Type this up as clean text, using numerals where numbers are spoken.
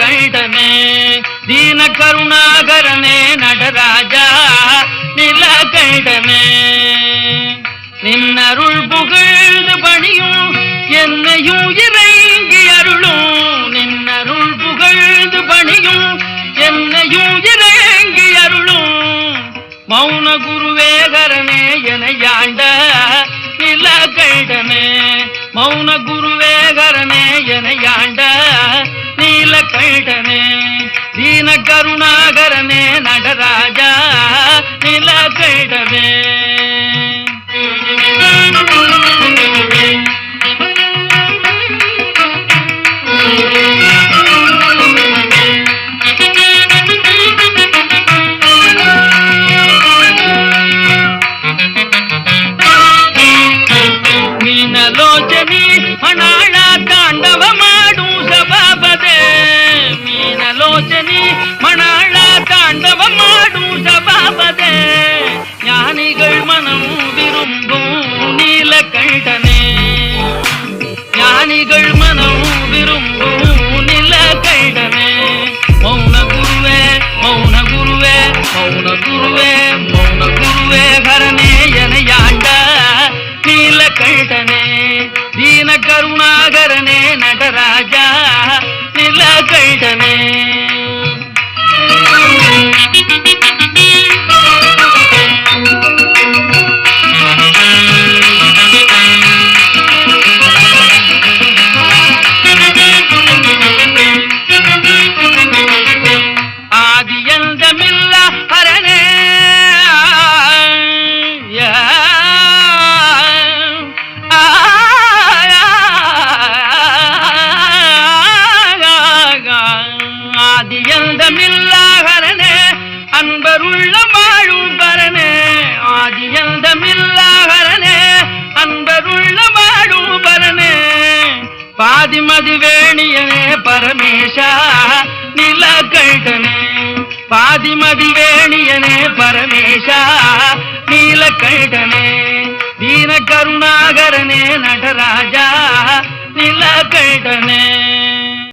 நீலகண்டனே தீன கருணாகரனே நடராஜா நீலகண்டனே நின்னருள் புகழ்ந்து பணியும் என்னையும் இறங்கி அருளும் நின்னருள் புகழ்ந்து பணியும் என்னையும் இறங்கி அருளும் மௌன குருவேகரனே எனையாண்ட நீலகண்டனே மௌன குருவேகரனே எனையாண்ட நீலகண்டனே தீன கருணாகரனே நடராஜா நீலகண்டனே ಮೀನಲೋಚನಿ ಮಣಾಳ ತಾಂಡವ ಮಾಡು ಸಭಾಪದೆ ಮೀನಲೋಚನಿ ಮಣಾಳ ತಾಂಡವ ಮಾಡು ಸಭಾಪದೆ ஞானிகள் மனம் விரும்பும் நீலகண்டனே ஞானிகள் மனம் விரும்பும் நீலகண்டனே மௌன குருவே மௌன குருவே மௌன குருவே மௌன குருவே ஹரனே எனையாண்ட நீலகண்டனே தீன கருணாகரனே நடராஜா நீலகண்டனே ஆதியந்தமில்ல ஹரனே ஆதியந்தமில்லாகரனே அன்பருள்ள வாழும் பரனே ஆதியந்தமில்லாகரனே அன்பருள்ள வாழும் பரனே பாதிமதி வேணியனே பரமேஷா நீலகண்டனே பாதிமதி வேணியனே பரமேஷா நீலகண்டனே தீன கருணாகரனே நடராஜா நீலகண்டனே